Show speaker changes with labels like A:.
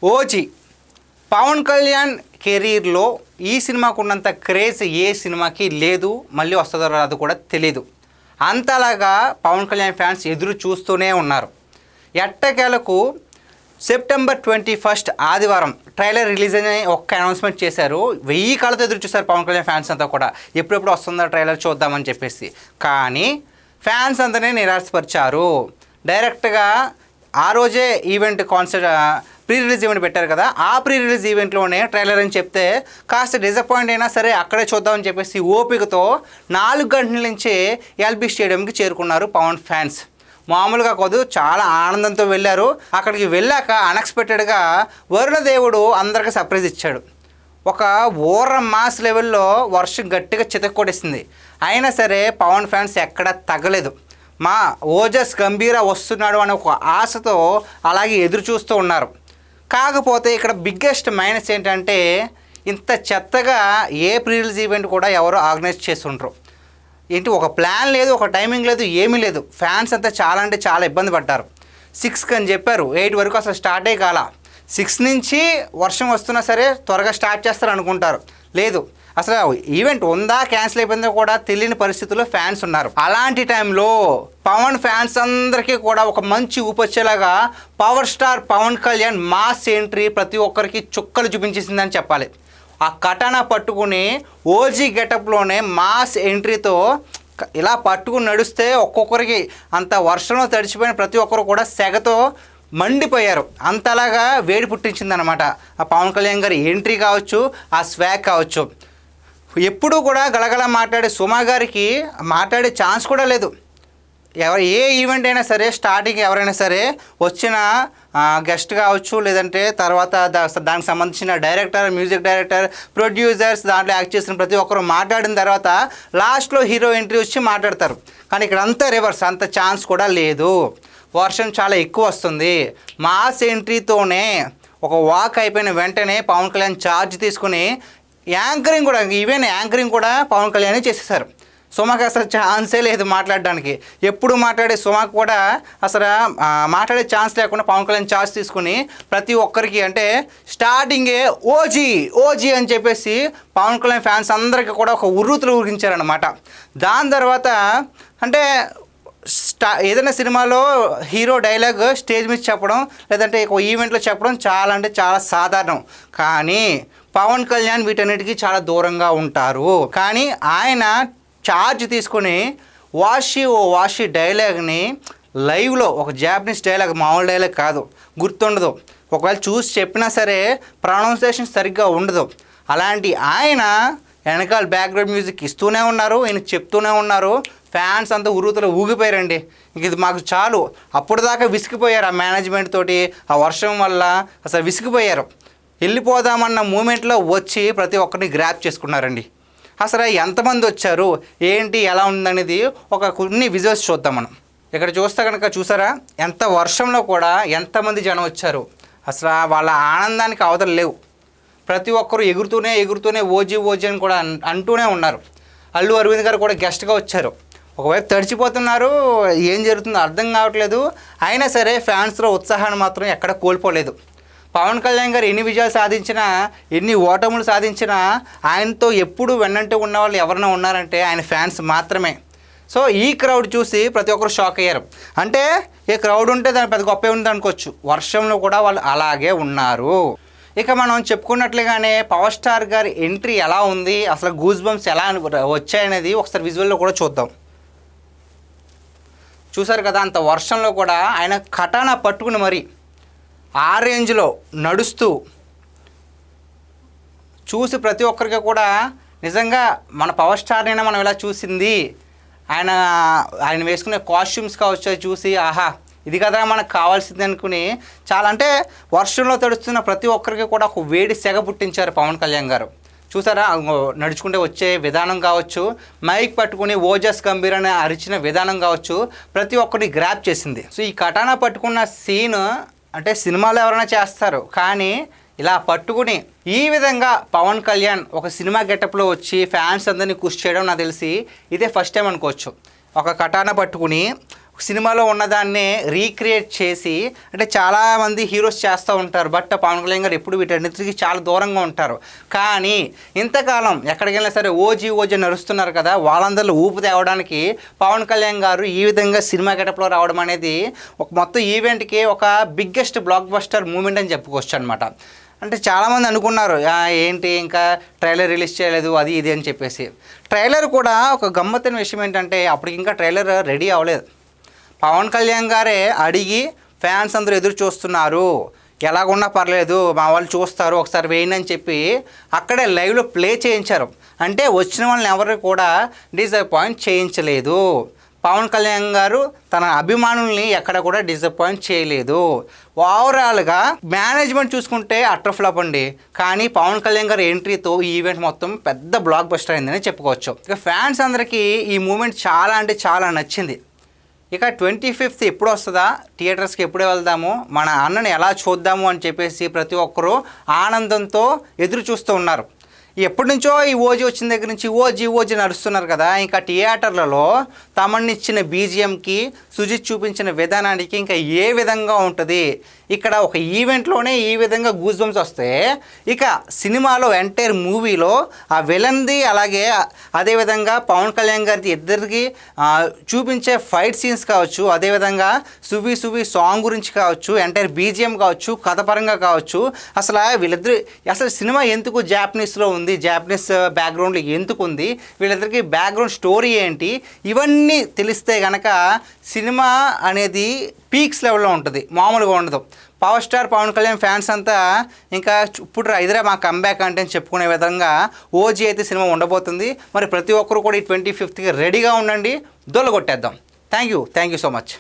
A: OG Pawan Kalyan కెరీర్లో ఈ సినిమాకు ఉన్నంత క్రేజ్ ఏ సినిమాకి లేదు, మళ్ళీ వస్తుందో రాదు కూడా తెలీదు. అంతలాగా పవన్ కళ్యాణ్ ఫ్యాన్స్ ఎదురు చూస్తూనే ఉన్నారు. ఎట్టకేలకు సెప్టెంబర్ 21 ఆదివారం ట్రైలర్ రిలీజ్ అని ఒక్క అనౌన్స్మెంట్ చేశారు. 1000 కాళ్ళతో ఎదురు చూశారు పవన్ కళ్యాణ్ ఫ్యాన్స్ అంతా కూడా, ఎప్పుడెప్పుడు వస్తుందో ట్రైలర్ చూద్దామని చెప్పేసి. కానీ ఫ్యాన్స్ అంతానే నిరాశపరిచారు. డైరెక్ట్గా ఆ రోజే ఈవెంట్ ప్రీ రిలీజ్ ఈవెంట్ పెట్టారు కదా, ఆ ప్రీ రిలీజ్ ఈవెంట్లోనే ట్రైలర్ అని చెప్తే కాస్త డిసప్పాయింట్ అయినా సరే అక్కడే చూద్దామని చెప్పేసి ఓపికతో 4 గంటల నుంచే ఎల్బీ స్టేడియంకి చేరుకున్నారు పవన్ ఫ్యాన్స్. మామూలుగా కాదు, చాలా ఆనందంతో వెళ్ళారు. అక్కడికి వెళ్ళాక అన్ఎక్స్పెక్టెడ్గా వరుణదేవుడు అందరికీ సర్ప్రైజ్ ఇచ్చాడు. ఒక మాస్ లెవెల్లో వర్షం గట్టిగా చితక్కొట్టేసింది. అయినా సరే పవన్ ఫ్యాన్స్ ఎక్కడ తగ్గలేదు. మా ఓజస్ గంభీర వస్తున్నాడు అనే ఒక ఆశతో అలాగే ఎదురు చూస్తూ ఉన్నారు. కాకపోతే ఇక్కడ బిగ్గెస్ట్ మైనస్ ఏంటంటే, ఇంత చెత్తగా ఏ ప్రీ రిలీజ్ ఈవెంట్ కూడా ఎవరో ఆర్గనైజ్ చేస్తుంటారు. ఏంటి, ఒక ప్లాన్ లేదు, ఒక టైమింగ్ లేదు, ఏమీ లేదు. ఫ్యాన్స్ అంతా చాలా అంటే చాలా ఇబ్బంది పడ్డారు. 6కి అని చెప్పారు, 8 వరకు అసలు స్టార్టే కాల. 6 నుంచి వర్షం వస్తున్నా సరే త్వరగా స్టార్ట్ చేస్తారు అనుకుంటారు. లేదు, అసలు ఈవెంట్ ఉందా క్యాన్సిల్ అయిపోయిందో కూడా తెలియని పరిస్థితుల్లో ఫ్యాన్స్ ఉన్నారు. అలాంటి టైంలో పవన్ ఫ్యాన్స్ అందరికీ కూడా ఒక మంచి ఊపొచ్చేలాగా power star Pawan Kalyan mass entry ప్రతి ఒక్కరికి చుక్కలు చూపించేసిందని చెప్పాలి. ఆ కటానా పట్టుకుని ఓజీ గెటప్లోనే మాస్ ఎంట్రీతో ఇలా పట్టుకుని నడుస్తే ఒక్కొక్కరికి అంత వర్షంలో తడిచిపోయిన ప్రతి ఒక్కరు కూడా సెగతో మండిపోయారు. అంతలాగా వేడి పుట్టించిందనమాట ఆ పవన్ కళ్యాణ్ గారి ఎంట్రీ కావచ్చు, ఆ స్వాగ్ కావచ్చు. ఎప్పుడూ కూడా గలగల మాట్లాడే సుమా గారికి మాట్లాడే ఛాన్స్ కూడా లేదు. ఏ ఈవెంట్ అయినా సరే స్టార్టింగ్ ఎవరైనా సరే వచ్చిన గెస్ట్ కావచ్చు, లేదంటే తర్వాత దానికి సంబంధించిన డైరెక్టర్, మ్యూజిక్ డైరెక్టర్, ప్రొడ్యూసర్స్, దాంట్లో యాక్ట్ చేసిన ప్రతి ఒక్కరు మాట్లాడిన తర్వాత లాస్ట్లో హీరో ఎంట్రీ వచ్చి మాట్లాడతారు. కానీ ఇక్కడ అంతా రివర్స్, అంత ఛాన్స్ కూడా లేదు. వర్షం చాలా ఎక్కువ వస్తుంది. మాస్ ఎంట్రీతోనే ఒక వాక్ అయిపోయిన వెంటనే పవన్ కళ్యాణ్ ఛార్జ్ తీసుకుని యాంకరింగ్ కూడా, ఈవెన్ యాంకరింగ్ కూడా పవన్ కళ్యాణ్ చేసేసారు. సుమకి అసలు ఛాన్సే లేదు మాట్లాడడానికి. ఎప్పుడు మాట్లాడే సుమకు కూడా అసలు మాట్లాడే ఛాన్స్ లేకుండా పవన్ కళ్యాణ్ ఛాన్స్ తీసుకుని ప్రతి ఒక్కరికి, అంటే స్టార్టింగే ఓజీ అని చెప్పేసి పవన్ కళ్యాణ్ ఫ్యాన్స్ అందరికీ కూడా ఒక ఉర్రూతులు ఊరించారనమాట. దాని తర్వాత అంటే ఏదైనా సినిమాలో హీరో డైలాగ్ స్టేజ్ మీద చెప్పడం, లేదంటే ఒక ఈవెంట్లో చెప్పడం చాలా అంటే చాలా సాధారణం. కానీ పవన్ కళ్యాణ్ వీటన్నిటికీ చాలా దూరంగా ఉంటారు. కానీ ఆయన ఛార్జ్ తీసుకుని వాషి డైలాగ్ని లైవ్లో, ఒక జాపనీస్ డైలాగ్, మామూలు డైలాగ్ కాదు, గుర్తుండదు. ఒకవేళ చూసి చెప్పినా సరే ప్రొనౌన్సియేషన్ సరిగ్గా ఉండదు. అలాంటి ఆయన వెనకాల బ్యాక్గ్రౌండ్ మ్యూజిక్ ఇస్తూనే ఉన్నారు, ఆయన చెప్తూనే ఉన్నారు. ఫ్యాన్స్ అంతా ఉరుతులు ఊగిపోయారండి. ఇంక ఇది మాకు చాలు. అప్పుడు దాకా విసిగిపోయారు ఆ మేనేజ్మెంట్ తోటి, ఆ వర్షం వల్ల అసలు విసిగిపోయారు. వెళ్ళిపోదామన్న మూమెంట్లో వచ్చి ప్రతి ఒక్కరిని గ్రాప్ చేసుకున్నారండి. అసలు ఎంతమంది వచ్చారు, ఏంటి, ఎలా ఉందనేది ఒక కొన్ని విజువల్స్ చూద్దాం మనం. ఇక్కడ చూస్తే కనుక చూసారా, ఎంత వర్షంలో కూడా ఎంతమంది జనం వచ్చారు. అసలు వాళ్ళ ఆనందానికి అవతలు లేవు. ప్రతి ఒక్కరు ఎగురుతూనే ఓజీ అని కూడా అంటూనే ఉన్నారు. అల్లు అరవింద్ గారు కూడా గెస్ట్గా వచ్చారు. ఒకవైపు తడిచిపోతున్నారు, ఏం జరుగుతుందో అర్థం కావట్లేదు. అయినా సరే ఫ్యాన్స్లో ఉత్సాహాన్ని మాత్రం ఎక్కడ కోల్పోలేదు. పవన్ కళ్యాణ్ గారు ఎన్ని విజయాలు సాధించినా, ఎన్ని ఓటములు సాధించినా ఆయనతో ఎప్పుడు వెన్నంటే ఉన్న వాళ్ళు ఎవరైనా ఉన్నారంటే ఆయన ఫ్యాన్స్ మాత్రమే. సో ఈ క్రౌడ్ చూసి ప్రతి ఒక్కరు షాక్ అయ్యారు. అంటే ఏ క్రౌడ్ ఉంటే దాని పెద్ద గొప్పే ఉంది అనుకోవచ్చు, వర్షంలో కూడా వాళ్ళు అలాగే ఉన్నారు. ఇక మనం చెప్పుకున్నట్లుగానే పవర్ స్టార్ గారి ఎంట్రీ ఎలా ఉంది, అసలు గూస్ బంప్స్ ఎలా వచ్చాయనేది ఒకసారి విజువల్లో కూడా చూద్దాం. చూసారు కదా, అంత వర్షంలో కూడా ఆయన కటానా పట్టుకుని మరి ఆ రేంజ్లో నడుస్తూ చూసి ప్రతి ఒక్కరికి కూడా నిజంగా మన పవర్ స్టార్నైనా మనం ఇలా చూసింది, ఆయన వేసుకునే కాస్ట్యూమ్స్ కావచ్చు చూసి ఆహా ఇది కదా మనకు కావాల్సింది అనుకుని, చాలా అంటే వర్షంలో తడుస్తున్న ప్రతి ఒక్కరికి కూడా ఒక వేడి సెగ పుట్టించారు పవన్ కళ్యాణ్ గారు. చూసారా, నడుచుకుంటే వచ్చే విధానం కావచ్చు, మైక్ పట్టుకుని ఓజస్ గంభీర్ అని అరిచిన విధానం కావచ్చు, ప్రతి ఒక్కరిని గ్రాప్ చేసింది. సో ఈ కటానా పట్టుకున్న సీన్ అంటే సినిమాలో ఎవరైనా చేస్తారు, కానీ ఇలా పట్టుకుని ఈ విధంగా పవన్ కళ్యాణ్ ఒక సినిమా గెటప్లో వచ్చి ఫ్యాన్స్ అందరినీ ఖుషి చేయడం నాకు తెలిసి ఇదే ఫస్ట్ టైం అనుకోవచ్చు. ఒక కటానా పట్టుకుని సినిమాలో ఉన్నదాన్నే రీక్రియేట్ చేసి, అంటే చాలామంది హీరోస్ చేస్తూ ఉంటారు, బట్ పవన్ కళ్యాణ్ గారు ఎప్పుడు వీటన్నిటికీ చాలా దూరంగా ఉంటారు. కానీ ఇంతకాలం ఎక్కడికి వెళ్ళినా సరే ఓజీ నడుస్తున్నారు కదా, వాళ్ళందరిలో ఊపు తేవడానికి పవన్ కళ్యాణ్ గారు ఈ విధంగా సినిమా గెటప్లో రావడం అనేది ఒక మొత్తం ఈవెంట్కి ఒక బిగ్గెస్ట్ బ్లాక్ బస్టర్ మూమెంట్ అని చెప్పుకోవచ్చు అనమాట. అంటే చాలామంది అనుకున్నారు ఏంటి ఇంకా ట్రైలర్ రిలీజ్ చేయలేదు అది ఇది అని చెప్పేసి. ట్రైలర్ కూడా ఒక గమ్మత్తైన విషయం ఏంటంటే అప్పటికి ఇంకా ట్రైలర్ రెడీ అవ్వలేదు. పవన్ కళ్యాణ్ గారే అడిగి ఫ్యాన్స్ అందరూ ఎదురు చూస్తున్నారు, ఎలాగున్నా పర్లేదు మా వాళ్ళు చూస్తారు ఒకసారి వేయండి అని చెప్పి అక్కడే లైవ్లో ప్లే చేయించారు. అంటే వచ్చిన వాళ్ళని ఎవరు కూడా డిసప్పాయింట్ చేయించలేదు. పవన్ కళ్యాణ్ గారు తన అభిమానుల్ని ఎక్కడ కూడా డిసప్పాయింట్ చేయలేదు. ఓవరాల్గా మేనేజ్మెంట్ చూసుకుంటే అట్టర్ ఫ్లాప్ అండి. కానీ పవన్ కళ్యాణ్ గారి ఎంట్రీతో ఈ ఈవెంట్ మొత్తం పెద్ద బ్లాక్ బస్టర్ అయిందని చెప్పుకోవచ్చు. ఇక ఫ్యాన్స్ అందరికీ ఈ మూమెంట్ చాలా అంటే చాలా నచ్చింది. ఇక 25th ఎప్పుడు వస్తుందా, థియేటర్స్కి ఎప్పుడే వెళ్దాము, మన అన్నని ఎలా చూద్దాము అని చెప్పేసి ప్రతి ఒక్కరూ ఆనందంతో ఎదురు చూస్తూ ఉన్నారు. ఎప్పటి నుంచో ఈ ఓజీ వచ్చిన దగ్గర నుంచి ఓజీ నడుస్తున్నారు కదా, ఇంకా థియేటర్లలో తమన్నిచ్చిన బీజిఎంకి సుజిత్ చూపించిన విధానానికి ఇంకా ఏ విధంగా ఉంటుంది. ఇక్కడ ఒక ఈవెంట్లోనే ఈ విధంగా గూస్ బంప్స్ వస్తే ఇక సినిమాలో ఎంటైర్ మూవీలో ఆ విలన్ది అలాగే అదేవిధంగా పవన్ కళ్యాణ్ గారిది ఇద్దరికి చూపించే ఫైట్ సీన్స్ కావచ్చు, అదేవిధంగా సువి సాంగ్ గురించి కావచ్చు, ఎంటైర్ బీజిఎం కావచ్చు, కథపరంగా కావచ్చు, అసలు వీళ్ళిద్దరు అసలు సినిమా ఎందుకు జాపనీస్లో ఉంది, జాపనీస్ బ్యాక్గ్రౌండ్లో ఎందుకు ఉంది, వీళ్ళిద్దరికి బ్యాక్గ్రౌండ్ స్టోరీ ఏంటి, ఇవన్నీ తెలిస్తే కనుక సినిమా అనేది పీక్స్ లెవెల్లో ఉంటుంది, మామూలుగా ఉండదు. Power star Pawan Kalyan fans అంతా ఇంకా ఇప్పుడు ఇదిరా మా కంబ్యాక్ అంటే చెప్పుకునే విధంగా ఓజీ అయితే సినిమా ఉండబోతుంది. మరి ప్రతి ఒక్కరు కూడా ఈ 25th రెడీగా ఉండండి, దొల్లగొట్టేద్దాం. Thank you so much.